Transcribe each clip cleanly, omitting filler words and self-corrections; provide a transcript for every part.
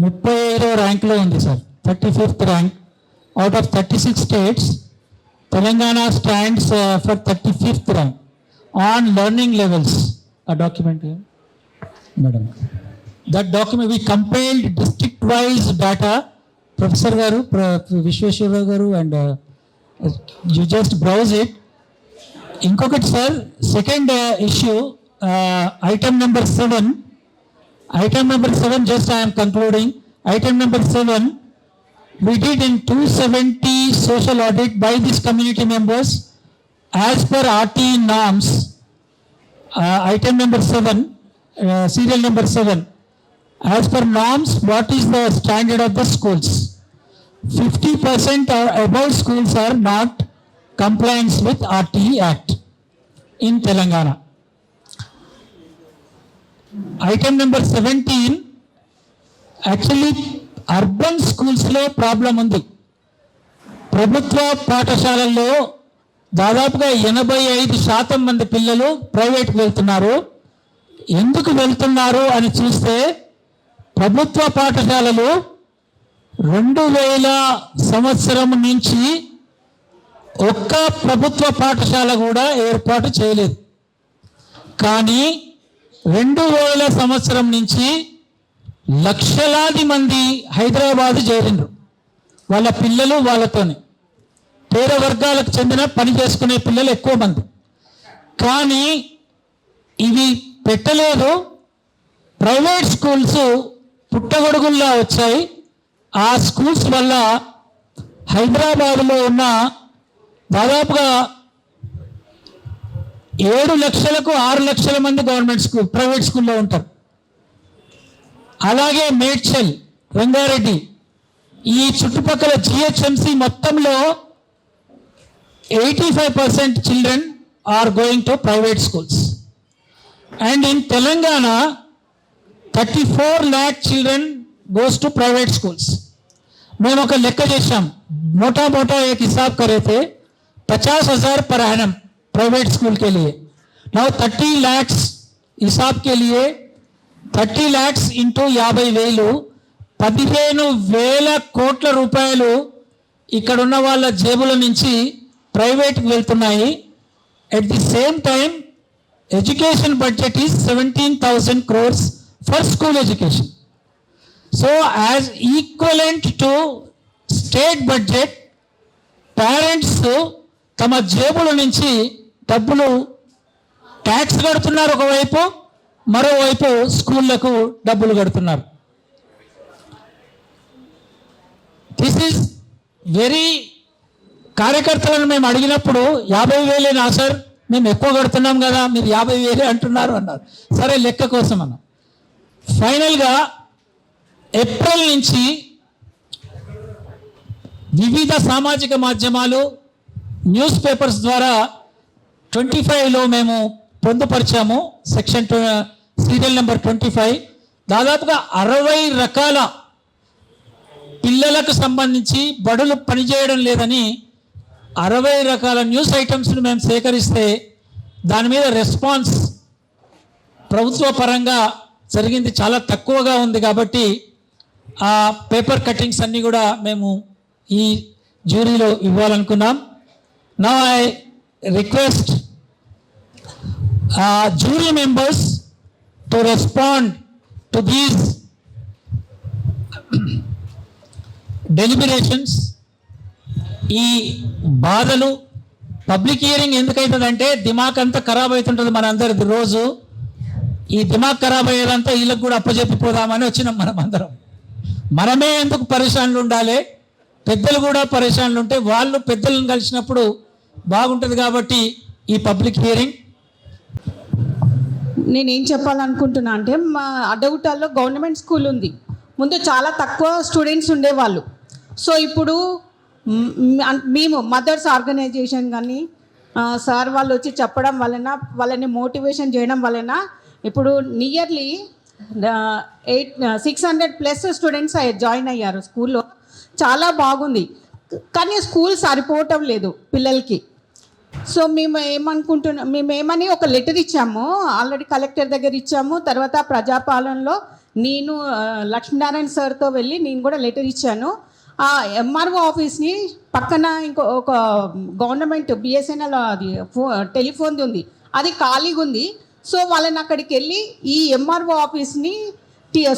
35వ ర్యాంక్లో ఉంది sir, 35th rank out of 36 states. Telangana stands for 35th rank on learning levels. ఆ document madam, that document we compiled district wise data. Professor garu, Visweswararao garu, and you just browse it. ఇంకొకటి sir, second issue, item number 7. Item number 7, just I am concluding. Item number 7, we did in 270 social audit by these community members as per RT norms. Item number 7, serial number 7. As per norms, what is the standard of the schools? 50% or above schools are not compliant with RT Act in Telangana. Item number 17, actually urban స్కూల్స్లో problem ఉంది. ప్రభుత్వ పాఠశాలల్లో దాదాపుగా 85% మంది పిల్లలు ప్రైవేట్కి వెళ్తున్నారు. ఎందుకు వెళ్తున్నారు అని చూస్తే, ప్రభుత్వ పాఠశాలలు 2000 సంవత్సరం నుంచి ఒక్క ప్రభుత్వ పాఠశాల కూడా ఏర్పాటు చేయలేదు. కానీ 2000 సంవత్సరం నుంచి లక్షలాది మంది హైదరాబాద్ చేరిండ్రు, వాళ్ళ పిల్లలు వాళ్ళతోనే. పేద వర్గాలకు చెందిన పని చేసుకునే పిల్లలు ఎక్కువ మంది. కానీ ఇవి పెట్టలేదు. ప్రైవేట్ స్కూల్స్ పుట్టగొడుగుల్లా వచ్చాయి. ఆ స్కూల్స్ వల్ల హైదరాబాద్లో ఉన్న దాదాపుగా 7 లక్షలకు 6 లక్షల మంది గవర్నమెంట్ స్కూల్, ప్రైవేట్ స్కూల్లో ఉంటారు. అలాగే మేడ్చల్, రంగారెడ్డి, ఈ చుట్టుపక్కల జిహెచ్ఎంసి మొత్తంలో 85% children are going to private schools. And in Telangana 34 lakh children goes to private schools. మేము ఒక లెక్క చేశాం, మోటా एक हिसाब करे थे 50,000 पर एनम प्राइवेट स्कूल के लिए. नाउ 30 lakhs हिसाब के लिए 30 lakhs इंटू 50,000 15,000 కోట్ల రూపాయలు ఇక్కడ ఉన్న వాళ్ళ జేబుల నుంచి ప్రైవేట్కి వెళ్తున్నాయి. At the same time education budget is 17,000 crores for school education. So as equivalent to state budget, parents తమ జేబుల నుంచి డబ్బులు ట్యాక్స్ కడుతున్నారు ఒకవైపు, మరోవైపు స్కూళ్లకు డబ్బులు కడుతున్నారు. దిస్ ఈజ్ వెరీ, కార్యకర్తలను మేము అడిగినప్పుడు 50,000 సార్, మేము ఎక్కువ కడుతున్నాం కదా, మీరు 50,000 అంటున్నారు అన్నారు. సరే లెక్క కోసం అన్నాం. ఫైనల్గా ఏప్రిల్ నుంచి వివిధ సామాజిక మాధ్యమాలు, న్యూస్ పేపర్స్ ద్వారా 25లో మేము పొందుపరిచాము. సెక్షన్ సీరియల్ నెంబర్ 25 దాదాపుగా 60 రకాల పిల్లలకు సంబంధించి బడులు పనిచేయడం లేదని 60 రకాల న్యూస్ ఐటమ్స్ను మేము సేకరిస్తే దాని మీద రెస్పాన్స్ ప్రభుత్వ పరంగా జరిగింది చాలా తక్కువగా ఉంది. కాబట్టి ఆ పేపర్ కటింగ్స్ అన్నీ కూడా మేము ఈ జ్యూరీలో ఇవ్వాలనుకున్నాం. Now I request jury members to respond to these deliberations. ఈ బాధలు పబ్లిక్ హియరింగ్ ఎందుకైతుందంటే దిమాగ్ అంతా ఖరాబ్ అవుతుంటుంది మనందరిది. రోజు ఈ దిమాగ్ ఖరాబ్ అయ్యేదంతా వీళ్ళకి కూడా అప్పచెప్పిపోదామని వచ్చినాం మనం అందరం. మనమే ఎందుకు పరేషాన్లు ఉండాలి, పెద్దలు కూడా పరేషాన్లు ఉంటే వాళ్ళు పెద్దలను కలిసినప్పుడు బాగుంటుంది. కాబట్టి ఈ పబ్లిక్ హియరింగ్ నేనేం చెప్పాలనుకుంటున్నా అంటే, మా అడ్డగుట్టాల్లో గవర్నమెంట్ స్కూల్ ఉంది. ముందు చాలా తక్కువ స్టూడెంట్స్ ఉండేవాళ్ళు. సో ఇప్పుడు మేము మదర్స్ ఆర్గనైజేషన్ కానీ సార్ వాళ్ళు వచ్చి చెప్పడం వలన, వాళ్ళని మోటివేషన్ చేయడం వలన ఇప్పుడు నియర్లీ 600+ స్టూడెంట్స్ జాయిన్ అయ్యారు స్కూల్లో. చాలా బాగుంది. కానీ స్కూల్ సరిపోవటం లేదు పిల్లలకి. సో మేమేమని ఒక లెటర్ ఇచ్చాము, ఆల్రెడీ కలెక్టర్ దగ్గర ఇచ్చాము. తర్వాత ప్రజాపాలనలో నేను లక్ష్మీనారాయణ సార్తో వెళ్ళి నేను కూడా లెటర్ ఇచ్చాను. ఆ ఎంఆర్ఓ ఆఫీస్ని పక్కన ఒక గవర్నమెంట్ బిఎస్ఎన్ఎల్ అది టెలిఫోన్ది ఉంది, అది ఖాళీగా ఉంది. సో వాళ్ళని అక్కడికి వెళ్ళి ఈ ఎంఆర్ఓ ఆఫీస్ని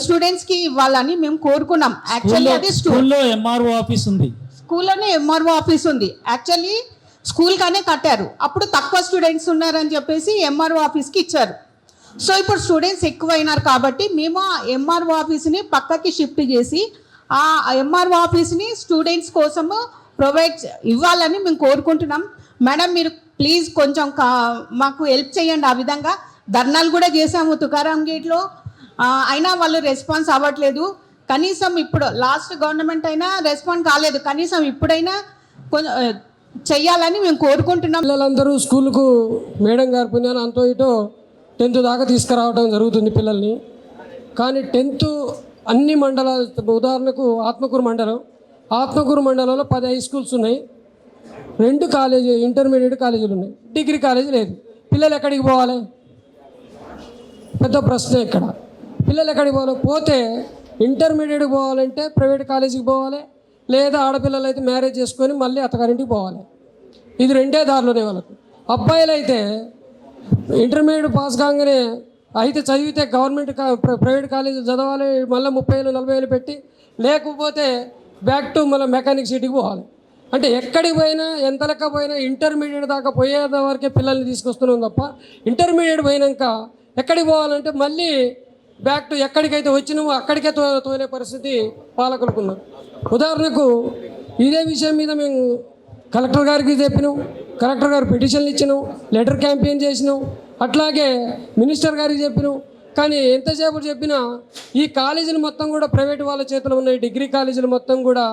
స్టూడెంట్స్కి ఇవ్వాలని మేము కోరుకున్నాం. యాక్చువల్లీ అది స్కూల్లో ఎంఆర్ఓ ఆఫీస్ ఉంది, స్కూల్లోనే ఎంఆర్ఓ ఆఫీస్ ఉంది. యాక్చువల్లీ స్కూల్గానే కట్టారు, అప్పుడు తక్కువ స్టూడెంట్స్ ఉన్నారని చెప్పేసి ఎంఆర్ఓ ఆఫీస్కి ఇచ్చారు. సో ఇప్పుడు స్టూడెంట్స్ ఎక్కువైనారు కాబట్టి మేము ఆ ఎంఆర్ఓ ఆఫీస్ని పక్కకి షిఫ్ట్ చేసి ఆ ఎంఆర్ఓ ఆఫీస్ని స్టూడెంట్స్ కోసము ఇవ్వాలని మేము కోరుకుంటున్నాం. మేడం మీరు ప్లీజ్ కొంచెం మాకు హెల్ప్ చేయండి. ఆ విధంగా ధర్నాలు కూడా చేసాము తుకారాం గేట్లో, అయినా వాళ్ళు రెస్పాన్స్ అవ్వట్లేదు. కనీసం ఇప్పుడు లాస్ట్ గవర్నమెంట్ అయినా రెస్పాండ్ కాలేదు, కనీసం ఇప్పుడైనా కొంచెం చెయ్యాలని మేము కోరుకుంటున్నాం. పిల్లలందరూ స్కూల్కు మేడం గారి పుణ్యాన అంతో ఇటో 10th దాకా తీసుకురావడం జరుగుతుంది పిల్లల్ని. కానీ 10th అన్ని మండలాలు, ఉదాహరణకు ఆత్మకూరు మండలంలో 10 హై స్కూల్స్ ఉన్నాయి, 2 కాలేజీ ఇంటర్మీడియట్ కాలేజీలు ఉన్నాయి, డిగ్రీ కాలేజీ లేదు. పిల్లలు ఎక్కడికి పోవాలి? పెద్ద ప్రశ్న ఇక్కడ. పిల్లలు ఎక్కడికి పోవాలి? పోతే ఇంటర్మీడియట్కి పోవాలంటే ప్రైవేట్ కాలేజీకి పోవాలి, లేదా ఆడపిల్లలు అయితే మ్యారేజ్ చేసుకొని మళ్ళీ అత్తగారింటికి పోవాలి. ఇది 2 దారులునే వాళ్ళకు. అబ్బాయిలు అయితే ఇంటర్మీడియట్ పాస్ కాగానే అయితే చదివితే గవర్నమెంట్ ప్రైవేట్ కాలేజీలు చదవాలి, మళ్ళీ 30,000-40,000 పెట్టి, లేకపోతే బ్యాక్ టు మళ్ళీ మెకానిక్ సీట్కి పోవాలి. అంటే ఎక్కడికి పోయినా ఎంత లెక్క పోయినా ఇంటర్మీడియట్ దాకా పోయేంత వరకే పిల్లల్ని తీసుకొస్తున్నాం తప్ప ఇంటర్మీడియట్ పోయినాక ఎక్కడికి పోవాలంటే మళ్ళీ బ్యాక్ టు ఎక్కడికైతే వచ్చినామో అక్కడికే తోలే పరిస్థితి పాలకులకు ఉన్నారు. ఉదాహరణకు ఇదే విషయం మీద మేము కలెక్టర్ గారికి చెప్పినాం, కలెక్టర్ గారు పిటిషన్లు ఇచ్చినాం, లెటర్ క్యాంపెయిన్ చేసినాం, అట్లాగే మినిస్టర్ గారికి చెప్పినాం. కానీ ఎంతసేపు చెప్పినా ఈ కాలేజీలు మొత్తం కూడా ప్రైవేట్ వాళ్ళ చేతిలో ఉన్నాయి. డిగ్రీ కాలేజీలు మొత్తం కూడా,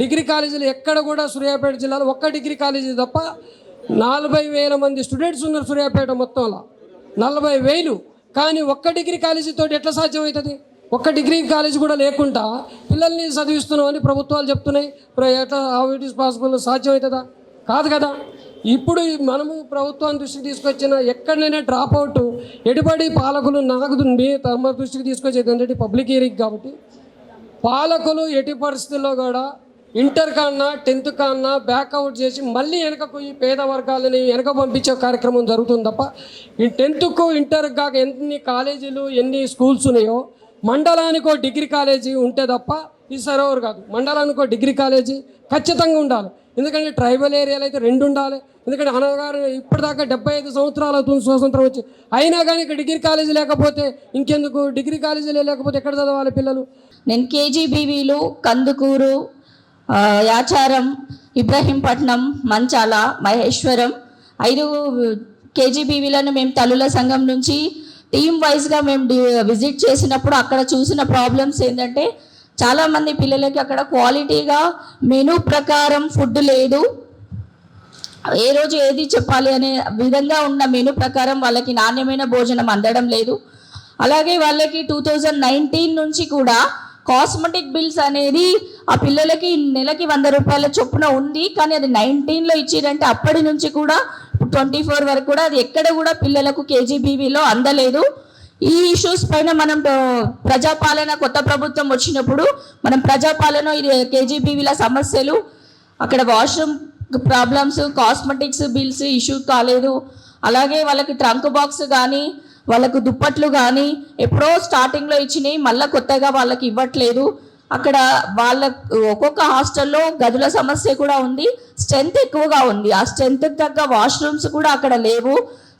డిగ్రీ కాలేజీలు ఎక్కడ కూడా సూర్యాపేట జిల్లాలో ఒక్క డిగ్రీ కాలేజీ తప్ప 40,000 మంది స్టూడెంట్స్ ఉన్నారు సూర్యాపేట మొత్తంలో, 40,000. కానీ ఒక్క డిగ్రీ కాలేజీతో ఎట్లా సాధ్యమవుతుంది? ఒక్క డిగ్రీ కాలేజీ కూడా లేకుండా పిల్లల్ని చదివిస్తున్నామని ప్రభుత్వాలు చెప్తున్నాయి. ఎట్లా హౌ ఇట్ ఈస్ పాసిబుల్? సాధ్యమవుతుందా? కాదు కదా. ఇప్పుడు మనము ప్రభుత్వాన్ని దృష్టికి తీసుకొచ్చిన ఎక్కడైనా డ్రాప్ అవుట్ ఎటుబడి పాలకులు నాకు తమ దృష్టికి తీసుకొచ్చేది ఏంటంటే పబ్లిక్ హియరింగ్ కాబట్టి పాలకులు ఎట్టి పరిస్థితుల్లో కూడా ఇంటర్ కన్నా 10th కన్నా బ్యాక్అవుట్ చేసి మళ్ళీ వెనకకు ఈ పేద వర్గాలని వెనక పంపించే కార్యక్రమం జరుగుతుంది తప్ప ఈ 10th ఇంటర్ కాక ఎన్ని కాలేజీలు ఎన్ని స్కూల్స్ ఉన్నాయో మండలానికో డిగ్రీ కాలేజీ ఉంటే తప్ప ఇది సరోవర్ కాదు. మండలానికో డిగ్రీ కాలేజీ ఖచ్చితంగా ఉండాలి. ఎందుకంటే ట్రైబల్ ఏరియాలో అయితే 2 ఉండాలి. ఎందుకంటే అనగారు ఇప్పటిదాకా 75 సంవత్సరాలు అవుతుంది స్వాతంత్రం వచ్చి, అయినా కానీ ఇక్కడ డిగ్రీ కాలేజీ లేకపోతే ఇంకెందుకు? డిగ్రీ కాలేజీలే లేకపోతే ఎక్కడ చదవాలి పిల్లలు? నేను కేజీబీవీలు, కందుకూరు, యాచారం, ఇబ్రహీంపట్నం, మంచాల, మహేశ్వరం 5 కేజీబీవీలను మేము తల్లుల సంఘం నుంచి టీమ్ వైజ్గా మేము విజిట్ చేసినప్పుడు అక్కడ చూసిన ప్రాబ్లమ్స్ ఏంటంటే చాలామంది పిల్లలకి అక్కడ క్వాలిటీగా మెనూ ప్రకారం ఫుడ్ లేదు. ఏ రోజు ఏది చెప్పాలి అనే విధంగా ఉన్న మెనూ ప్రకారం వాళ్ళకి నాణ్యమైన భోజనం అందడం లేదు. అలాగే వాళ్ళకి 2019 నుంచి కూడా కాస్మెటిక్ బిల్స్ అనేది ఆ పిల్లలకి నెలకి 100 రూపాయల చొప్పున ఉంది. కానీ అది 19లో ఇచ్చిరంటే అప్పటి నుంచి కూడా 24 వరకు కూడా అది ఎక్కడ కూడా పిల్లలకు కేజీబీవీలో అందలేదు. ఈ ఇష్యూస్ పైన మనం ప్రజాపాలన కొత్త ప్రభుత్వం వచ్చినప్పుడు మనం ప్రజాపాలన కేజీబీవీల సమస్యలు, అక్కడ washroom problems, cosmetics bills issue కాలేదు. అలాగే వాళ్ళకి ట్రంక్ బాక్స్ కానీ వాళ్ళకు దుప్పట్లు కానీ ఎప్పుడో స్టార్టింగ్లో ఇచ్చినాయి, మళ్ళీ కొత్తగా వాళ్ళకి ఇవ్వట్లేదు. అక్కడ వాళ్ళ ఒక్కొక్క హాస్టల్లో గదుల సమస్య కూడా ఉంది, స్ట్రెంత్ ఎక్కువగా ఉంది. ఆ స్ట్రెంత్కి తగ్గ వాష్రూమ్స్ కూడా అక్కడ లేవు,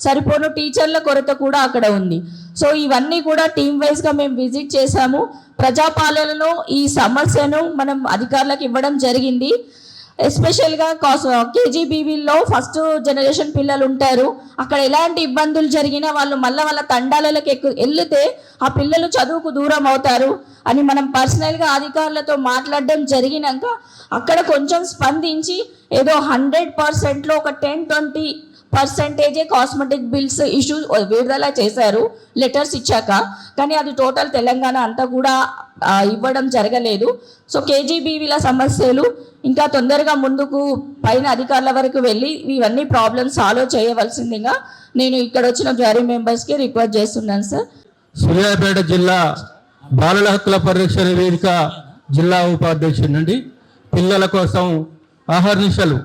సరిపోను టీచర్ల కొరత కూడా అక్కడ ఉంది. సో ఇవన్నీ కూడా టీమ్ వైజ్గా మేము విజిట్ చేశాము. ప్రజాపాలనలో ఈ సమస్యను మనం అధికారులకు ఇవ్వడం జరిగింది. ఎస్పెషల్గా కేజీబీవీల్లో ఫస్ట్ జనరేషన్ పిల్లలు ఉంటారు. అక్కడ ఎలాంటి ఇబ్బందులు జరిగినా వాళ్ళు మళ్ళీ వాళ్ళ తండాలకు వెళ్తే ఆ పిల్లలు చదువుకు దూరం అవుతారు అని మనం పర్సనల్గా అధికారులతో మాట్లాడడం జరిగినాక అక్కడ కొంచెం స్పందించి ఏదో 100%లో ఒక 10-20% కాస్మెటిక్ బిల్స్ ఇష్యూ విడుదల చేశారు లెటర్స్ ఇచ్చాక. కానీ అది టోటల్ తెలంగాణ అంతా కూడా ఇవ్వడం జరగలేదు. సో కేజీబీవీల సమస్యలు ఇంకా తొందరగా ముందుకు పైన అధికారుల వరకు వెళ్ళి ఇవన్నీ ప్రాబ్లమ్స్ సాల్వ్ చేయవలసిందిగా నేను ఇక్కడ వచ్చిన జ్యూరీ మెంబర్స్కి రిక్వెస్ట్ చేస్తున్నాను సార్. సూర్యాపేట జిల్లా బాలల హక్కుల పరిరక్షణ వేదిక జిల్లా ఉపాధ్యక్షుడినండి. పిల్లల కోసం అహర్నిశలు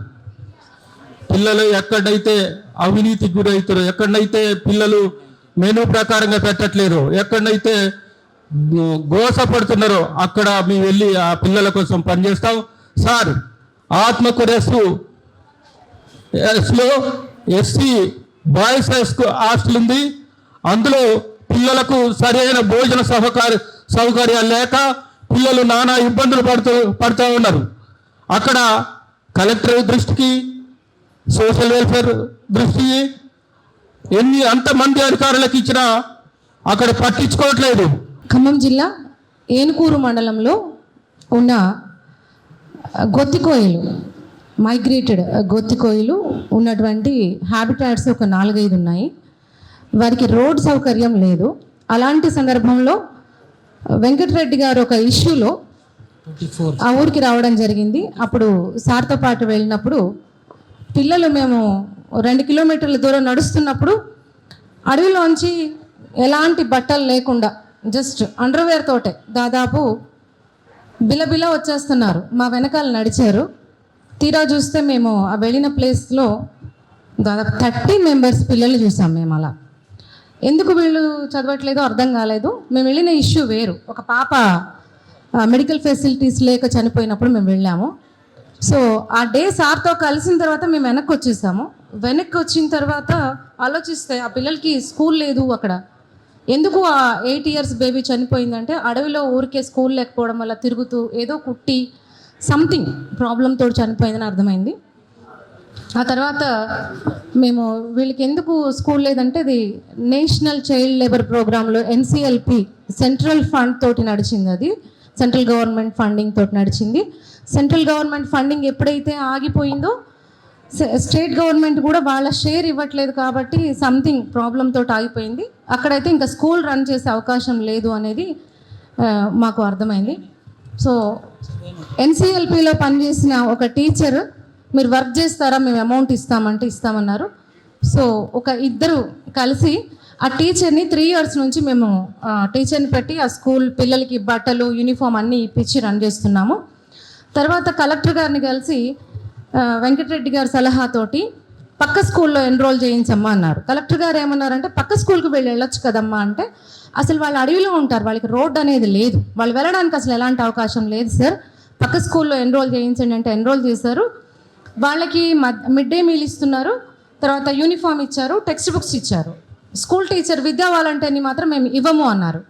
పిల్లలు ఎక్కడైతే అవినీతికి గురవుతారో, ఎక్కడైతే పిల్లలు మెనూ ప్రకారంగా పెట్టట్లేరో, ఎక్కడైతే గోసపడుతున్నారో అక్కడ మేము వెళ్ళి ఆ పిల్లల కోసం పనిచేస్తాం. సార్, ఆత్మకూరలో ఎస్సీ బాయ్స్ హాస్టల్ ఉంది. అందులో పిల్లలకు సరైన భోజన సౌకర్యాలు లేక పిల్లలు నానా ఇబ్బందులు పడుతూ ఉన్నారు. అక్కడ కలెక్టర్ దృష్టికి, సోషల్ వెల్ఫేర్ దృష్టికి అంతమంది అధికారులకు ఇచ్చినా అక్కడ పట్టించుకోవట్లేదు. ఖమ్మం జిల్లా ఏనుకూరు మండలంలో ఉన్న గొత్తికోయలు, మైగ్రేటెడ్ గొత్తికోయలు ఉన్నటువంటి హ్యాబిటాట్స్ ఒక 4-5 ఉన్నాయి. వారికి రోడ్ సౌకర్యం లేదు. అలాంటి సందర్భంలో వెంకటరెడ్డి గారు ఒక ఇష్యూలో ఆ ఊరికి రావడం జరిగింది. అప్పుడు సార్తో పాటు వెళ్ళినప్పుడు పిల్లలు మేము 2 కిలోమీటర్ల దూరం నడుస్తున్నప్పుడు అడవిలోంచి ఎలాంటి బట్టలు లేకుండా జస్ట్ అండర్వేర్ తోటే దాదాపు బిలబిల వచ్చేస్తున్నారు. మా వెనకాల నడిచారు. తీరా చూస్తే మేము ఆ వెళ్ళిన ప్లేస్లో దాదాపు 30 మెంబర్స్ పిల్లలు చూసాం. మేము అలా ఎందుకు వీళ్ళు చదవట్లేదో అర్థం కాలేదు. మేము వెళ్ళిన ఇష్యూ వేరు. ఒక పాప మెడికల్ ఫెసిలిటీస్ లేక చనిపోయినప్పుడు మేము వెళ్ళాము. సో ఆ డే సార్తో కలిసిన తర్వాత మేము వెనక్కి వచ్చేసాము. వెనక్కి వచ్చిన తర్వాత ఆలోచిస్తే ఆ పిల్లలకి స్కూల్ లేదు అక్కడ. ఎందుకు ఆ 8 ఇయర్స్ బేబీ చనిపోయిందంటే అడవిలో ఊరికే స్కూల్ లేకపోవడం వల్ల తిరుగుతూ ఏదో కుట్టి సంథింగ్ ప్రాబ్లంతో చనిపోయిందని అర్థమైంది. ఆ తర్వాత మేము వీళ్ళకి ఎందుకు స్కూల్ లేదంటే అది నేషనల్ చైల్డ్ లేబర్ ప్రోగ్రాంలో NCLP సెంట్రల్ ఫండ్ తోటి నడిచింది. అది సెంట్రల్ గవర్నమెంట్ ఫండింగ్ తోటి నడిచింది. సెంట్రల్ గవర్నమెంట్ ఫండింగ్ ఎప్పుడైతే ఆగిపోయిందో స్టేట్ గవర్నమెంట్ కూడా వాళ్ళ షేర్ ఇవ్వట్లేదు కాబట్టి సంథింగ్ ప్రాబ్లం తోటి ఆగిపోయింది. అక్కడైతే ఇంకా స్కూల్ రన్ చేసే అవకాశం లేదు అనేది మాకు అర్థమైంది. సో NCLPలో పనిచేసిన ఒక టీచర్, మీరు వర్క్ చేస్తారా, మేము అమౌంట్ ఇస్తామంటే ఇస్తామన్నారు. సో ఒక ఇద్దరు కలిసి ఆ టీచర్ని 3 ఇయర్స్ నుంచి మేము టీచర్ని పెట్టి ఆ స్కూల్ పిల్లలకి బట్టలు, యూనిఫామ్ అన్నీ ఇప్పించి రన్ చేస్తున్నాము. తర్వాత కలెక్టర్ గారిని కలిసి వెంకటరెడ్డి గారి సలహాతోటి పక్క స్కూల్లో ఎన్రోల్ చేయించమ్మా అన్నారు. కలెక్టర్ గారు ఏమన్నారంటే పక్క స్కూల్కి వెళ్ళొచ్చు కదమ్మా అంటే, అసలు వాళ్ళు అడవిలో ఉంటారు, వాళ్ళకి రోడ్ అనేది లేదు, వాళ్ళు వెళ్ళడానికి అసలు ఎలాంటి అవకాశం లేదు సార్, పక్క స్కూల్లో ఎన్రోల్ చేయించండి అంటే ఎన్రోల్ చేశారు. వాళ్ళకి మిడ్ డే మీల్ ఇస్తున్నారు, తర్వాత యూనిఫామ్ ఇచ్చారు, టెక్స్ట్ బుక్స్ ఇచ్చారు. స్కూల్ టీచర్ విద్యా వాలంటీర్ని మాత్రం మేము ఇవ్వము అన్నారు.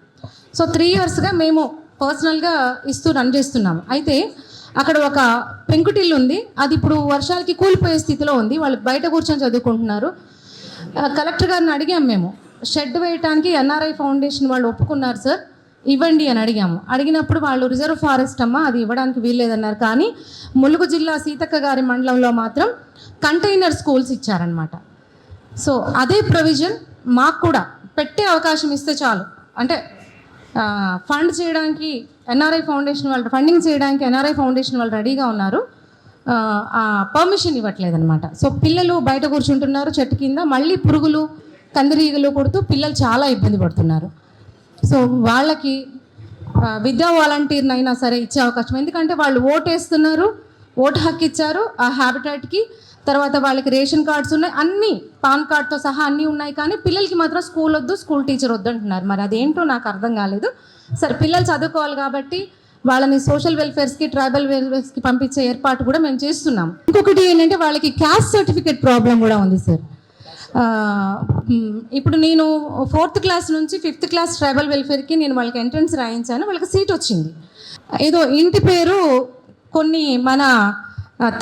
సో 3 ఇయర్స్గా మేము పర్సనల్గా ఇస్తూ రన్ చేస్తున్నాము. అయితే అక్కడ ఒక పెంకుటిల్లు ఉంది, అది ఇప్పుడు వర్షాలకి కూలిపోయే స్థితిలో ఉంది. వాళ్ళు బయట కూర్చొని చదువుకుంటున్నారు. కలెక్టర్ గారిని అడిగాము మేము, షెడ్ వేయడానికి NRI ఫౌండేషన్ వాళ్ళు ఒప్పుకున్నారు సార్, ఇవ్వండి అని అడిగినప్పుడు వాళ్ళు రిజర్వ్ ఫారెస్ట్ అమ్మ, అది ఇవ్వడానికి వీల్లేదన్నారు. కానీ ములుగు జిల్లా సీతక్క గారి మండలంలో మాత్రం కంటైనర్ స్కూల్స్ ఇచ్చారనమాట. సో అదే ప్రొవిజన్ మాకు కూడా పెట్టే అవకాశం ఇస్తే చాలు. అంటే ఫండ్ చేయడానికి NRI ఫౌండేషన్ వాళ్ళు, ఫండింగ్ చేయడానికి NRI ఫౌండేషన్ వాళ్ళు రెడీగా ఉన్నారు, పర్మిషన్ ఇవ్వట్లేదన్నమాట. సో పిల్లలు బయట కూర్చుంటున్నారు చెట్టు కింద, మళ్ళీ పురుగులు, కందిరీగలు కొడుతూ పిల్లలు చాలా ఇబ్బంది పడుతున్నారు. సో వాళ్ళకి విద్యా వాలంటీర్ని అయినా సరే ఇచ్చే అవకాశం, ఎందుకంటే వాళ్ళు ఓటేస్తున్నారు, ఓటు హక్కు ఇచ్చారు ఆ హ్యాబిటాట్కి. తర్వాత వాళ్ళకి రేషన్ కార్డ్స్ ఉన్నాయి, అన్నీ పాన్ కార్డ్తో సహా అన్నీ ఉన్నాయి. కానీ పిల్లలకి మాత్రం స్కూల్ వద్దు, స్కూల్ టీచర్ వద్దు అంటున్నారు. మరి అదేంటో నాకు అర్థం కాలేదు. సరే, పిల్లలు చదువుకోవాలి కాబట్టి వాళ్ళని సోషల్ వెల్ఫేర్స్కి, ట్రైబల్ వెల్ఫేర్స్కి పంపించే ఏర్పాటు కూడా మేము చేస్తున్నాం. ఇంకొకటి ఏంటంటే వాళ్ళకి క్యాస్ట్ సర్టిఫికేట్ ప్రాబ్లం కూడా ఉంది సార్. ఇప్పుడు నేను 4th క్లాస్ నుంచి 5th క్లాస్ ట్రైబల్ వెల్ఫేర్కి నేను వాళ్ళకి ఎంట్రన్స్ రాయించాను, వాళ్ళకి సీట్ వచ్చింది. ఏదో ఇంటి పేరు కొన్ని మన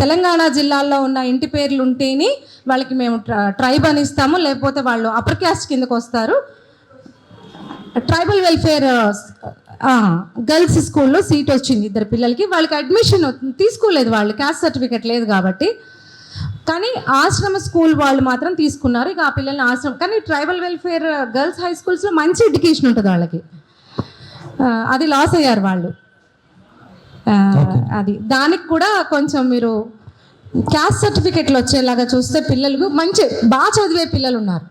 తెలంగాణ జిల్లాల్లో ఉన్న ఇంటి పేర్లు ఉంటేనే వాళ్ళకి మేము ట్రైబ్ అని ఇస్తాము, లేకపోతే వాళ్ళు అప్పర్ క్యాస్ట్ కిందకు వస్తారు. ట్రైబల్ వెల్ఫేర్ గర్ల్స్ స్కూల్లో సీట్ వచ్చింది 2 పిల్లలకి. వాళ్ళకి అడ్మిషన్ తీసుకోలేదు, వాళ్ళు క్యాస్ట్ సర్టిఫికేట్ లేదు కాబట్టి. కానీ ఆశ్రమ స్కూల్ వాళ్ళు మాత్రం తీసుకున్నారు. ఇక ఆ పిల్లల్ని ఆశ్రమం, కానీ ట్రైబల్ వెల్ఫేర్ గర్ల్స్ హై స్కూల్స్లో మంచి ఎడ్యుకేషన్ ఉంటుంది వాళ్ళకి, అది లాస్ అయ్యారు వాళ్ళు. అది దానికి కూడా కొంచెం మీరు క్యాస్ట్ సర్టిఫికేట్లు వచ్చేలాగా చూస్తే పిల్లలకు మంచి బాగా చదివే పిల్లలు ఉన్నారు,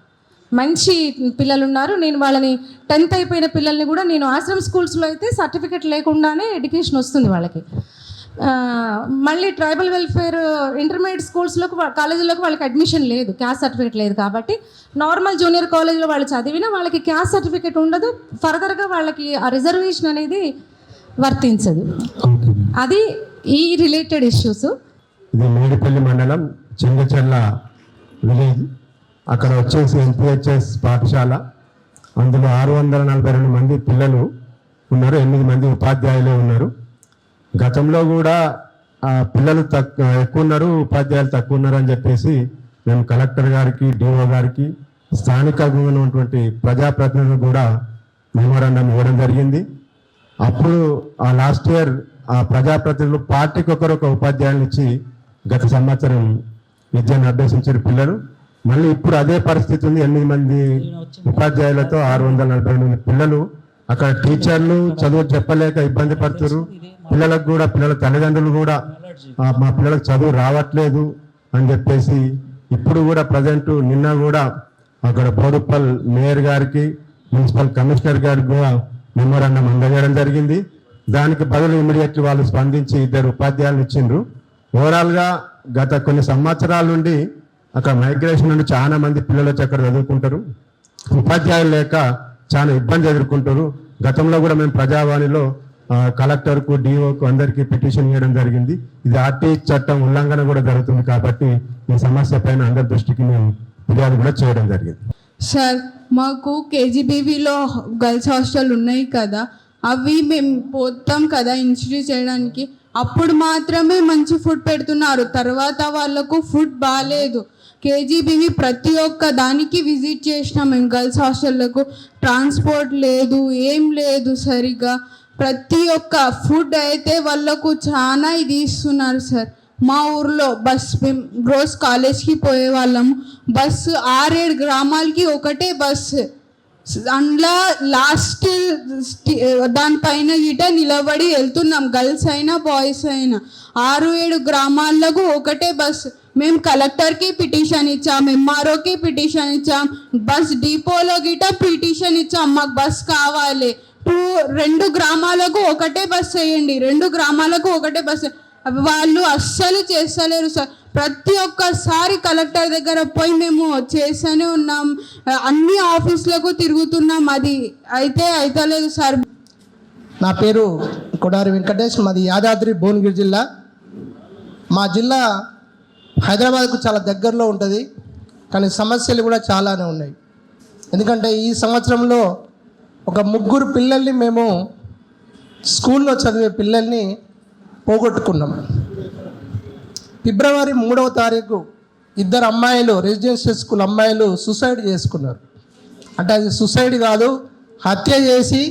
మంచి పిల్లలు ఉన్నారు. నేను వాళ్ళని 10th అయిపోయిన పిల్లల్ని కూడా నేను ఆశ్రమ్ స్కూల్స్లో అయితే సర్టిఫికెట్ లేకుండానే ఎడ్యుకేషన్ వస్తుంది వాళ్ళకి. మళ్ళీ ట్రైబల్ వెల్ఫేర్ ఇంటర్మీడియట్ స్కూల్స్లోకి కాలేజీలోకి వాళ్ళకి అడ్మిషన్ లేదు, క్యాస్ట్ సర్టిఫికేట్ లేదు. కాబట్టి నార్మల్ జూనియర్ కాలేజ్లో వాళ్ళు చదివినా వాళ్ళకి క్యాస్ట్ సర్టిఫికేట్ ఉండదు, ఫర్దర్గా వాళ్ళకి ఆ రిజర్వేషన్ అనేది వర్తించదు. అది ఈ రిలేటెడ్ ఇష్యూస్. ఇది మేడిపల్లి మండలం చెంగచెర్ల విలేజ్. అక్కడ వచ్చేసి ఎన్పిహెచ్ఎస్ పాఠశాల. అందులో 642 మంది పిల్లలు ఉన్నారు, 8 మంది ఉపాధ్యాయులే ఉన్నారు. గతంలో కూడా పిల్లలు ఎక్కువ ఉన్నారు, ఉపాధ్యాయులు తక్కువ ఉన్నారు అని చెప్పేసి మేము కలెక్టర్ గారికి, డిఓ గారికి, స్థానికంగా ఉన్నటువంటి ప్రజాప్రతినిధులు కూడా మెమోరాండం ఇవ్వడం జరిగింది. అప్పుడు ఆ లాస్ట్ ఇయర్ ఆ ప్రజాప్రతినిధులు పార్టీకి ఒక ఉపాధ్యాయులు ఇచ్చి గత సంవత్సరం విద్యను అభ్యసించారు పిల్లలు. మళ్ళీ ఇప్పుడు అదే పరిస్థితి ఉంది, 8 మంది ఉపాధ్యాయులతో 642 పిల్లలు. అక్కడ టీచర్లు చదువు చెప్పలేక ఇబ్బంది పడుతున్నారు. పిల్లలకు కూడా, పిల్లల తల్లిదండ్రులు కూడా మా పిల్లలకు చదువు రావట్లేదు అని చెప్పేసి ఇప్పుడు కూడా ప్రజెంట్ నిన్న కూడా అక్కడ బోడుప్పల్ మేయర్ గారికి, మున్సిపల్ కమిషనర్ గారికి కూడా మెమోరాండం అందజేయడం జరిగింది. దానికి బదులు ఇమీడియట్లీ వాళ్ళు స్పందించి 2 ఉపాధ్యాయులు ఇచ్చిండ్రు. ఓవరాల్గా గత కొన్ని సంవత్సరాల నుండి అక్కడ మైగ్రేషన్ నుండి చాలా మంది పిల్లలు వచ్చి అక్కడ చదువుకుంటారు, ఉపాధ్యాయులు లేక చాలా ఇబ్బంది ఎదుర్కొంటారు. గతంలో కూడా మేము ప్రజావాణిలో కలెక్టర్కు, డిఓకు అందరికీ పిటిషన్ ఇవ్వడం జరిగింది. ఇది ఆర్టీ చట్టం ఉల్లంఘన కూడా జరుగుతుంది కాబట్టి ఈ సమస్య పైన అందరి దృష్టికి మేము ఫిర్యాదు కూడా చేయడం జరిగింది. సార్, మాకు కేజీబీవీలో గర్ల్స్ హాస్టల్ ఉన్నాయి కదా, అవి మేము పోతాం కదా ఇన్స్టిట్యూట్ చేయడానికి. అప్పుడు మాత్రమే మంచి ఫుడ్ పెడుతున్నారు, తర్వాత వాళ్ళకు ఫుడ్ బాగాలేదు. కేజీబీవీ ప్రతి ఒక్క దానికి విజిట్ చేసినాం మేము. గర్ల్స్ హాస్టళ్లకు ట్రాన్స్పోర్ట్ లేదు, ఏం లేదు సరిగా. ప్రతి ఒక్క ఫుడ్ అయితే వాళ్ళకు చాలా ఇది ఇస్తున్నారు సార్. మా ఊర్లో మేము రోజు కాలేజ్కి పోయే వాళ్ళము. బస్సు 6-7 గ్రామాలకి ఒకటే బస్సు. అందులో లాస్ట్ దానిపైన గిట నిలబడి వెళ్తున్నాం, గర్ల్స్ అయినా బాయ్స్ అయినా. 6-7 గ్రామాలకు ఒకటే బస్సు. మేము కలెక్టర్కి పిటిషన్ ఇచ్చాం, ఎంఆర్ఓకి పిటిషన్ ఇచ్చాం, బస్ డిపోలో గిట పిటిషన్ ఇచ్చాం, మాకు బస్ కావాలి. 2 గ్రామాలకు ఒకటే బస్ వేయండి, 2 గ్రామాలకు ఒకటే బస్. వాళ్ళు అస్సలు చేస్తలేరు సార్. ప్రతి ఒక్కసారి కలెక్టర్ దగ్గర పోయి మేము చేస్తూనే ఉన్నాం, అన్ని ఆఫీసులకు తిరుగుతున్నాం, అది అయితలేదు సార్. నా పేరు కొడారి వెంకటేష్, మాది యాదాద్రి భువనగిరి జిల్లా. మా జిల్లా హైదరాబాద్కు చాలా దగ్గరలో ఉంటుంది, కానీ సమస్యలు కూడా చాలానే ఉన్నాయి. ఎందుకంటే ఈ సంవత్సరంలో ఒక 3 పిల్లల్ని మేము స్కూల్లో చదివే పిల్లల్ని పోగొట్టుకున్నాం. ఫిబ్రవరి 3వ తారీఖు 2 అమ్మాయిలు, రెసిడెన్షియల్ స్కూల్ అమ్మాయిలు సూసైడ్ చేసుకున్నారు. అంటే అది సూసైడ్ కాదు, హత్య చేసి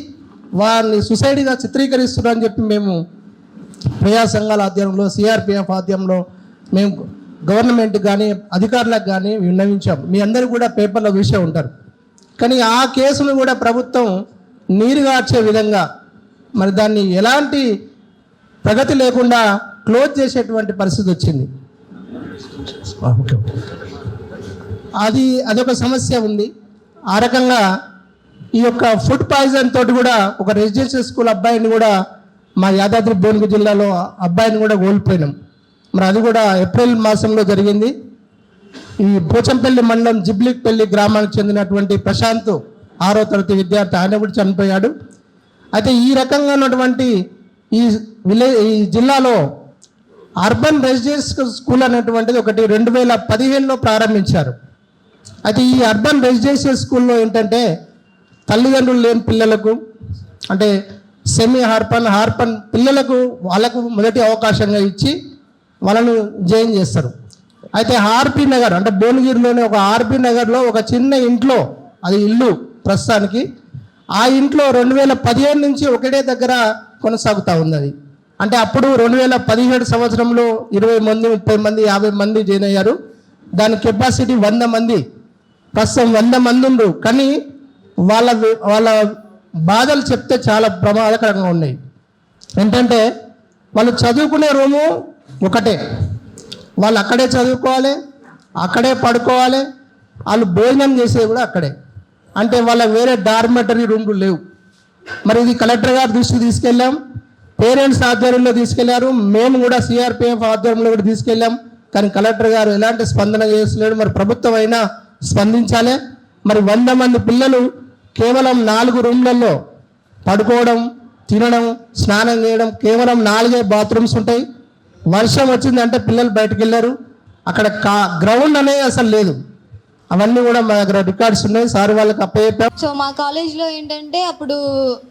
వారిని సూసైడ్గా చిత్రీకరిస్తున్నారని చెప్పి మేము ప్రజా సంఘాల ఆధ్వర్యంలో, సిఆర్పిఎఫ్ ఆధ్వర్యంలో మేము గవర్నమెంట్ కానీ అధికారులకు కానీ విన్నవించాం. మీ అందరూ కూడా పేపర్లో చూసే ఉంటారు. కానీ ఆ కేసును కూడా ప్రభుత్వం నీరుగార్చే విధంగా, మరి దాన్ని ఎలాంటి ప్రగతి లేకుండా క్లోజ్ చేసేటువంటి పరిస్థితి వచ్చింది. అదొక సమస్య ఉంది. ఆ రకంగా ఈ యొక్క ఫుడ్ పాయిజన్ తోటి కూడా ఒక రెసిడెన్షియల్ స్కూల్ అబ్బాయిని కూడా మా యాదాద్రి భువనగిరి జిల్లాలో అబ్బాయిని కూడా కోల్పోయినాం. మరి అది కూడా ఏప్రిల్ మాసంలో జరిగింది. ఈ పోచంపల్లి మండలం జిబ్లిక్పల్లి గ్రామానికి చెందినటువంటి ప్రశాంత్ 6వ తరగతి విద్యార్థి, ఆయన కూడా చనిపోయాడు. అయితే ఈ రకంగా ఉన్నటువంటి ఈ జిల్లాలో అర్బన్ రెసిడెన్షియల్ స్కూల్ అనేటువంటిది ఒకటి 2015లో ప్రారంభించారు. అయితే ఈ అర్బన్ రెసిడెన్షియల్ స్కూల్లో ఏంటంటే తల్లిదండ్రులు లేని పిల్లలకు, అంటే సెమీ హార్పన్ పిల్లలకు వాళ్ళకు మొదటి అవకాశంగా ఇచ్చి వాళ్ళను జాయిన్ చేస్తారు. అయితే ఆర్పి నగర్, అంటే భువనగిరిలోనే ఒక ఆర్పి నగర్లో ఒక చిన్న ఇంట్లో, అది ఇల్లు ప్రస్తుతానికి, ఆ ఇంట్లో 2015 నుంచి ఒకటే దగ్గర కొనసాగుతూ ఉంది అది. అంటే అప్పుడు 2017 సంవత్సరంలో 20 మంది, 30 మంది, 50 మంది జాయిన్ అయ్యారు. దాని కెపాసిటీ 100 మంది. ప్రస్తుతం 100 మంది ఉండ్రు. కానీ వాళ్ళ బాధలు చెప్తే చాలా ప్రమాదకరంగా ఉన్నాయి. ఏంటంటే వాళ్ళు చదువుకునే రూము ఒకటే, వాళ్ళు అక్కడే చదువుకోవాలి, అక్కడే పడుకోవాలి, వాళ్ళు భోజనం చేసేది కూడా అక్కడే. అంటే వాళ్ళ వేరే డార్మెటరీ రూమ్లు లేవు. మరి ఇది కలెక్టర్ గారి దృష్టికి తీసుకెళ్ళాం, పేరెంట్స్ ఆధ్వర్యంలో తీసుకెళ్లారు, మేము కూడా సిఆర్పిఎఫ్ ఆధ్వర్యంలో కూడా తీసుకెళ్ళాం. కానీ కలెక్టర్ గారు ఎలాంటి స్పందన చేస్తలేడు. మరి ప్రభుత్వం అయినా స్పందించాలి. మరి 100 మంది పిల్లలు కేవలం 4 రూమ్లలో పడుకోవడం, తినడం, స్నానం చేయడం, కేవలం 4 బాత్రూమ్స్ ఉంటాయి. వర్షం వచ్చిందంటే పిల్లలు బయటకు వెళ్ళారు. అక్కడ గ్రౌండ్ అనేది అసలు లేదు. అవన్నీ కూడా మా దగ్గర రికార్డ్స్ ఉన్నాయి, సార్ వాళ్ళకి అప్పచెప్పాం. సో మా కాలేజ్లో ఏంటంటే అప్పుడు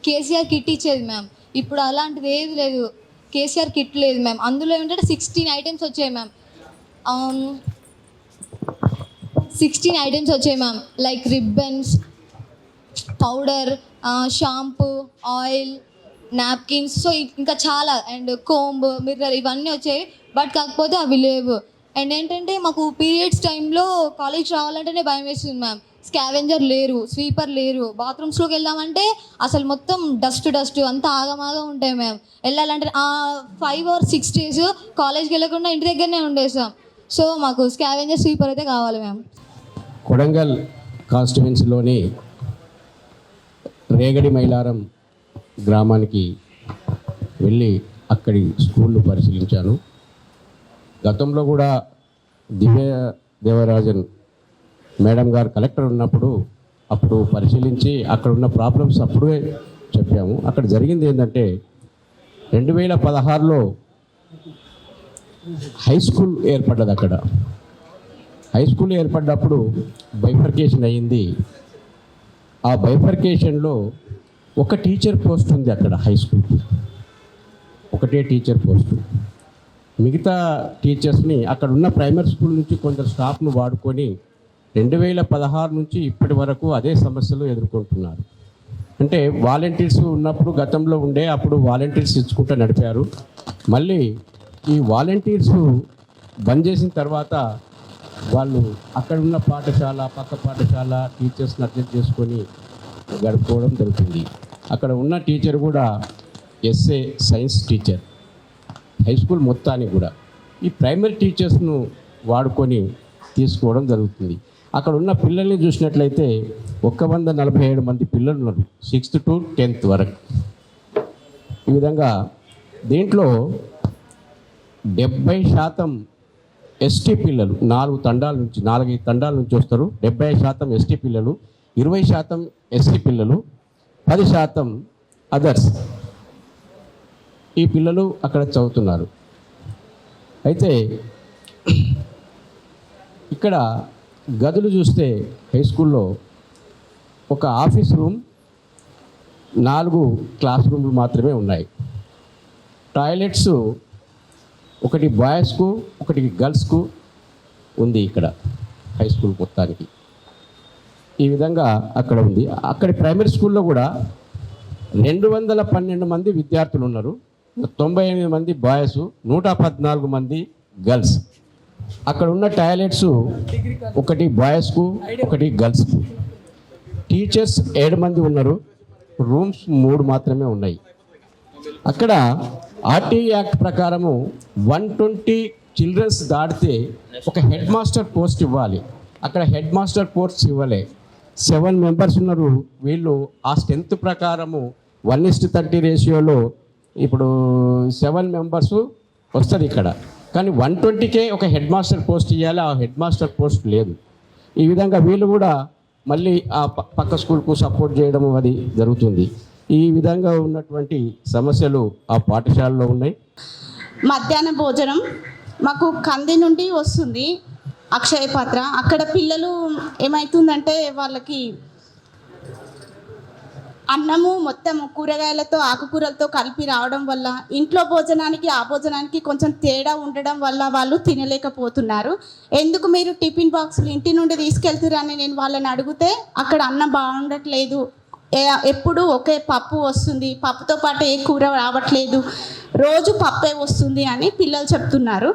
కేసీఆర్ కిట్ ఇచ్చేది మ్యామ్. ఇప్పుడు అలాంటిది ఏది లేదు, కేసీఆర్ కిట్ లేదు మ్యామ్. అందులో ఏంటంటే 16 ఐటమ్స్ వచ్చాయి మ్యామ్. 16 ఐటమ్స్ వచ్చాయి ma'am. Like ribbons, powder, shampoo, oil, napkins, so ఇంకా చాలా, అండ్ కోంబ్, మిర్రర్, ఇవన్నీ వచ్చాయి. బట్ కాకపోతే అవి లేవు. అండ్ ఏంటంటే మాకు పీరియడ్స్ టైంలో కాలేజ్ రావాలంటేనే భయం వేస్తుంది మ్యామ్. స్కావెంజర్ లేరు, స్వీపర్ లేరు. బాత్రూమ్స్లోకి వెళ్దామంటే అసలు మొత్తం డస్ట్ అంతా ఆగమాగా ఉంటాయి మ్యామ్. వెళ్ళాలంటే 5 or 6 days కాలేజ్కి వెళ్ళకుండా ఇంటి దగ్గరనే ఉండేసాం. సో మాకు స్కావెంజర్, స్వీపర్ అయితే కావాలి మ్యామ్. కొడంగల్ కాన్స్టిట్యువెన్సీలోని రేగడి మైలారం గ్రామానికి వెళ్ళి అక్కడి స్కూళ్ళు పరిశీలించాను. గతంలో కూడా దివ్య దేవరాజన్ మేడం గారు కలెక్టర్ ఉన్నప్పుడు అప్పుడు పరిశీలించి అక్కడ ఉన్న ప్రాబ్లమ్స్ అప్పుడే చెప్పాము. అక్కడ జరిగింది ఏంటంటే 2016లో హై స్కూల్ ఏర్పడ్డది. అక్కడ హై స్కూల్ ఏర్పడ్డప్పుడు బైఫర్కేషన్ అయ్యింది. ఆ బైఫర్కేషన్లో ఒక టీచర్ పోస్ట్ ఉంది అక్కడ. హై స్కూల్ ఒకటే టీచర్ పోస్టు. మిగతా టీచర్స్ని అక్కడ ఉన్న ప్రైమరీ స్కూల్ నుంచి కొందరు స్టాఫ్ను వాడుకొని 2016 నుంచి ఇప్పటి వరకు అదే సమస్యలు ఎదుర్కొంటున్నారు. అంటే వాలంటీర్స్ ఉన్నప్పుడు గతంలో ఉండే అప్పుడు వాలంటీర్స్ ఇచ్చుకుంటూ నడిపారు. మళ్ళీ ఈ వాలంటీర్స్ బంద్ చేసిన తర్వాత వాళ్ళు అక్కడ ఉన్న పాఠశాల, పక్క పాఠశాల టీచర్స్ని అడ్జస్ట్ చేసుకొని గడుపుకోవడం జరుగుతుంది. అక్కడ ఉన్న టీచర్ కూడా SA science teacher, high school మొత్తానికి కూడా ఈ ప్రైమరీ టీచర్స్ను వాడుకొని తీసుకోవడం జరుగుతుంది. అక్కడ ఉన్న పిల్లల్ని చూసినట్లయితే 147 మంది పిల్లలు ఉన్నారు 6th to 10th వరకు. ఈ విధంగా దీంట్లో 70% ఎస్టీ పిల్లలు 4 తండాల నుంచి వస్తారు. 70% ఎస్టీ పిల్లలు, 20% ఎస్సీ పిల్లలు, 10% అదర్స్. ఈ పిల్లలు అక్కడ చదువుతున్నారు. అయితే ఇక్కడ గదులు చూస్తే హై స్కూల్లో ఒక ఆఫీస్ రూమ్, 4 క్లాస్ రూమ్లు మాత్రమే ఉన్నాయి. టాయిలెట్స్ ఒకటి బాయ్స్కు, ఒకటి గర్ల్స్కు ఉంది ఇక్కడ హై స్కూల్ మొత్తానికి. ఈ విధంగా అక్కడ ఉంది. అక్కడి ప్రైమరీ స్కూల్లో కూడా 212 మంది విద్యార్థులు ఉన్నారు. 98 మంది బాయ్స్, 114 మంది గర్ల్స్. అక్కడ ఉన్న టాయిలెట్స్ ఒకటి బాయ్స్కు, ఒకటి గర్ల్స్కు. టీచర్స్ 7 మంది ఉన్నారు. రూమ్స్ 3 మాత్రమే ఉన్నాయి. అక్కడ ఆర్టీ యాక్ట్ ప్రకారము 120 చిల్డ్రన్స్ దాటితే ఒక హెడ్ మాస్టర్ పోస్ట్ ఇవ్వాలి. అక్కడ హెడ్ మాస్టర్ పోస్ట్ ఇవ్వలే. 7 మెంబర్స్ ఉన్నారు. వీళ్ళు ఆ స్ట్రెంత్ ప్రకారము 1:30 రేషియోలో ఇప్పుడు 7 మెంబర్స్ వస్తుంది ఇక్కడ. కానీ 120కే ఒక హెడ్ మాస్టర్ పోస్ట్ ఇవ్వాలి. ఆ హెడ్ మాస్టర్ పోస్ట్ లేదు. ఈ విధంగా వీళ్ళు కూడా మళ్ళీ ఆ పక్క స్కూల్కు సపోర్ట్ చేయడం అది జరుగుతుంది. ఈ విధంగా ఉన్నటువంటి సమస్యలు ఆ పాఠశాలలో ఉన్నాయి. మధ్యాహ్న భోజనం మాకు కంది నుండి వస్తుంది, అక్షయ పాత్ర. అక్కడ పిల్లలు ఏమవుతుందంటే వాళ్ళకి అన్నము మొత్తం కూరగాయలతో, ఆకుకూరలతో కలిపి రావడం వల్ల ఇంట్లో భోజనానికి ఆ భోజనానికి కొంచెం తేడా ఉండడం వల్ల వాళ్ళు తినలేకపోతున్నారు. ఎందుకు మీరు టిఫిన్ బాక్సులు ఇంటి నుండి తీసుకెళ్తారని నేను వాళ్ళని అడిగితే అక్కడ అన్నం బాగుండట్లేదు, ఎప్పుడు ఒకే పప్పు వస్తుంది, పప్పుతో పాటు ఏ కూర రావట్లేదు, రోజు పప్పే వస్తుంది అని పిల్లలు చెప్తున్నారు.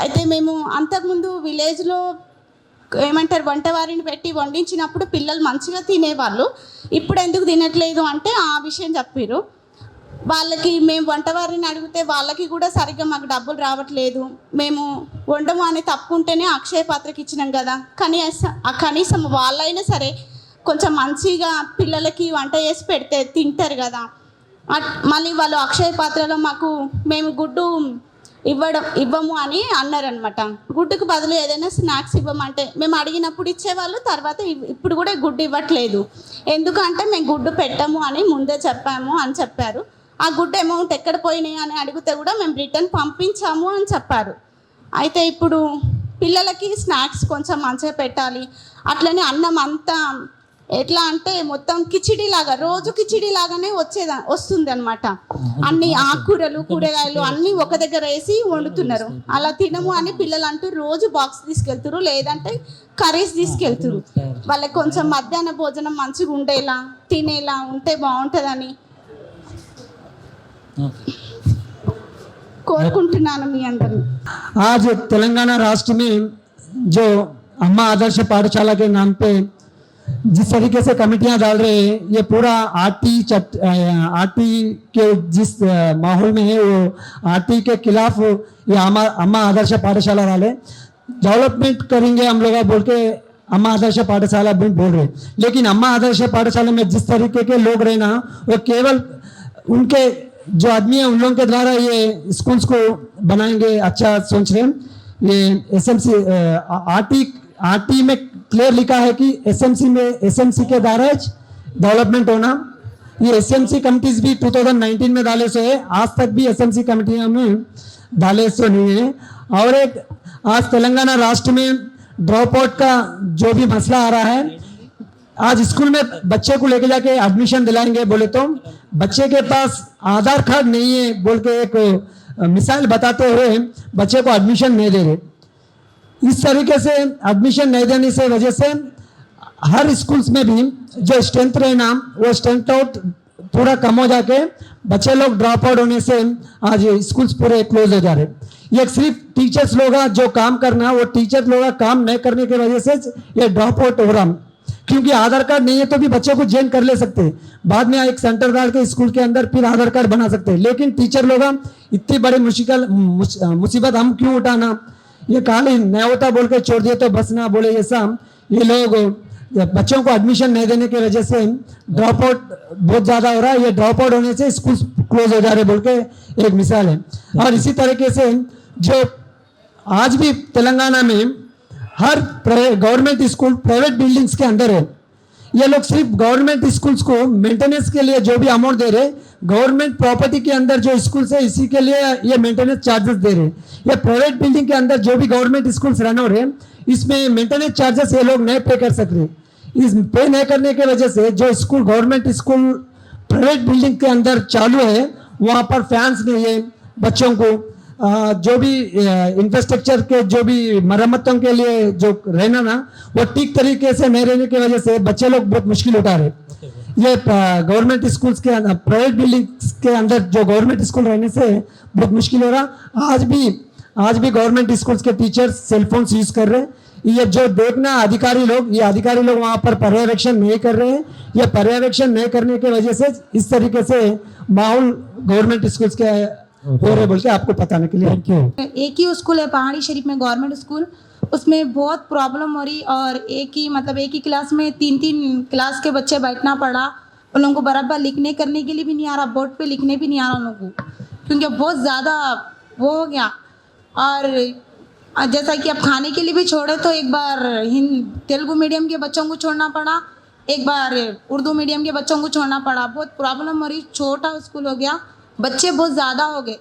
అయితే మేము అంతకుముందు విలేజ్లో ఏమంటారు వంటవారిని పెట్టి వండించినప్పుడు పిల్లలు మంచిగా తినేవాళ్ళు. ఇప్పుడు ఎందుకు తినట్లేదు అంటే ఆ విషయం చెప్పారు. వాళ్ళకి మేము వంటవారిని అడిగితే వాళ్ళకి కూడా సరిగ్గా మాకు డబ్బులు రావట్లేదు. మేము వండము అని తప్పుకుంటేనే అక్షయ పాత్రకి ఇచ్చినాం కదా, కనీసం వాళ్ళైనా సరే కొంచెం మంచిగా పిల్లలకి వంట చేసి పెడితే తింటారు కదా. మళ్ళీ వాళ్ళు అక్షయ పాత్రలో మేము గుడ్డు ఇవ్వము అని అన్నారనమాట. గుడ్డుకు బదులు ఏదైనా స్నాక్స్ ఇవ్వమంటే మేము అడిగినప్పుడు ఇచ్చేవాళ్ళు, తర్వాత ఇప్పుడు కూడా గుడ్డు ఇవ్వట్లేదు. ఎందుకంటే మేము గుడ్డు పెట్టము అని ముందే చెప్పాము అని చెప్పారు. ఆ గుడ్డు అమౌంట్ ఎక్కడ పోయినాయి అని అడిగితే కూడా మేము రిటర్న్ పంపించాము అని చెప్పారు. అయితే ఇప్పుడు పిల్లలకి స్నాక్స్ కొంచెం మంచిగా పెట్టాలి. అట్లనే అన్నం అంతా ఎట్లా అంటే మొత్తం కిచిడీలాగా, రోజు కిచిడీలాగానే వస్తుంది అనమాట. అన్ని ఆకుకూరలు కూరగాయలు అన్నీ ఒక దగ్గర వేసి వండుతున్నారు. అలా తినము అని పిల్లలు అంటూ రోజు బాక్స్ తీసుకెళ్తున్నారు, లేదంటే కర్రీస్ తీసుకెళ్తున్నారు. వాళ్ళకి కొంచెం మధ్యాహ్న భోజనం మంచిగా ఉండేలా తినేలా ఉంటే బాగుంటుందని కోరుకుంటున్నాను మీ అందరిని. आज तेलंगाना राष्ट्र में जो अम्मा आदर्श पाठशाला के नाम पे जिस तरीके से कमेटियां डाल रहे हैं, ये पूरा आरटी के जिस माहौल में है वो आरटी के खिलाफ ये अम्मा आदर्श पाठशाला वाले डेवलपमेंट करेंगे हम लोग बोल के अम्मा आदर्श पाठशाला भी बोल रहे। लेकिन अम्मा आदर्श पाठशाला में जिस तरीके के लोग रहे ना, वो केवल उनके जो आदमी है उन लोगों के द्वारा ये स्कूल्स को बनाएंगे, अच्छा सोच रहे हैं। ये एसएमसी आरटी में क्लियर लिखा है कि एसएमसी के द्वारा डेवलपमेंट होना। ये एसएमसी कमिटीज भी 2019 में डाले सो है, आज तक भी एसएमसी कमिटियां में डाले सो नहीं है। और एक आज तेलंगाना राष्ट्र में ड्रॉप आउट का जो भी मसला आ रहा है, आज स्कूल में बच्चे को लेके जाके एडमिशन दिलाएंगे बोले तो बच्चे के पास आधार कार्ड नहीं है बोल के एक मिसाल बताते हुए बच्चे को एडमिशन नहीं दे रहे। इस तरीके से एडमिशन नहीं देने से वजह से हर स्कूल्स में भी जो स्ट्रेंथ रहना वो स्ट्रेंथ आउट थोड़ा कम हो जाके बच्चे लोग ड्रॉप आउट होने से आज स्कूल्स पूरे क्लोज हो जा रहे। ये सिर्फ टीचर्स लोग जो काम करना, वो टीचर लोग काम नहीं करने की वजह से ये ड्रॉप आउट हो रहा, क्योंकि आधार कार्ड नहीं है तो भी बच्चे को ज्वाइन कर ले सकते हैं। बाद में एक सेंटर डाल के स्कूल के अंदर फिर आधार कार्ड बना सकते हैं। लेकिन टीचर लोग इतनी बड़ी मुसीबत हम क्यों उठाना, ये खाली नहीं होता बोल के छोड़ दिए तो बस ना बोले ऐसा। ये लोग बच्चों को एडमिशन नहीं देने की वजह से ड्रॉप आउट बहुत ज़्यादा हो रहा है। ये ड्रॉप आउट होने से स्कूल क्लोज हो जा रहे बोल के एक मिसाल है। और इसी तरीके से जो आज भी तेलंगाना में हर गवर्नमेंट स्कूल प्राइवेट बिल्डिंग्स के अंदर है, ये लोग सिर्फ गवर्नमेंट स्कूल्स को मेंटेनेंस के लिए जो भी अमाउंट दे रहे, गवर्नमेंट प्रॉपर्टी के अंदर जो स्कूल्स है इसी के लिए ये मेंटेनेंस चार्जेस दे रहे। ये प्राइवेट बिल्डिंग के अंदर जो भी गवर्नमेंट स्कूल्स रन हो रहे, इसमें मेंटेनेंस चार्जेस ये लोग नहीं पे कर सक रहे। इस पे नहीं करने की वजह से जो school government school private building के अंदर चालू है, वहाँ पर फैंस नहीं है, बच्चों को जो भी इंफ्रास्ट्रक्चर के जो भी मरम्मतों के लिए जो रहना ना, वो ठीक तरीके से नहीं रहने की वजह से बच्चे लोग बहुत मुश्किल उठा रहे। ये गवर्नमेंट स्कूल्स के प्राइवेट बिल्डिंग्स के अंदर जो गवर्नमेंट स्कूल रहने से बहुत मुश्किल हो रहा। आज भी गवर्नमेंट स्कूल्स के टीचर्स सेलफोन्स यूज कर रहे हैं। ये जो देखना अधिकारी लोग वहाँ पर पर्यवेक्षण नहीं कर रहे हैं। ये पर्यवेक्षण नहीं करने की वजह से इस तरीके से माहौल गवर्नमेंट स्कूल्स के हो रहे बोल के आपको बताने के लिए। Thank you. एक ही स्कूल है पहाड़ी शरीफ में गवर्नमेंट स्कूल, उसमें बहुत प्रॉब्लम हो रही और एक ही क्लास में 3 क्लास के बच्चे बैठना पड़ा। उन लोगों को बराबर लिखने करने के लिए भी नहीं आ रहा, बोर्ड पे लिखने भी नहीं आ रहा उन लोगों को, क्योंकि बहुत ज़्यादा वो हो गया। और जैसा कि अब खाने के लिए भी छोड़े तो एक बार तेलुगु मीडियम के बच्चों को छोड़ना पड़ा, एक बार उर्दू मीडियम के बच्चों को छोड़ना पड़ा। बहुत प्रॉब्लम हो रही, छोटा स्कूल हो गया, बच्चे बहुत ज़्यादा हो गए।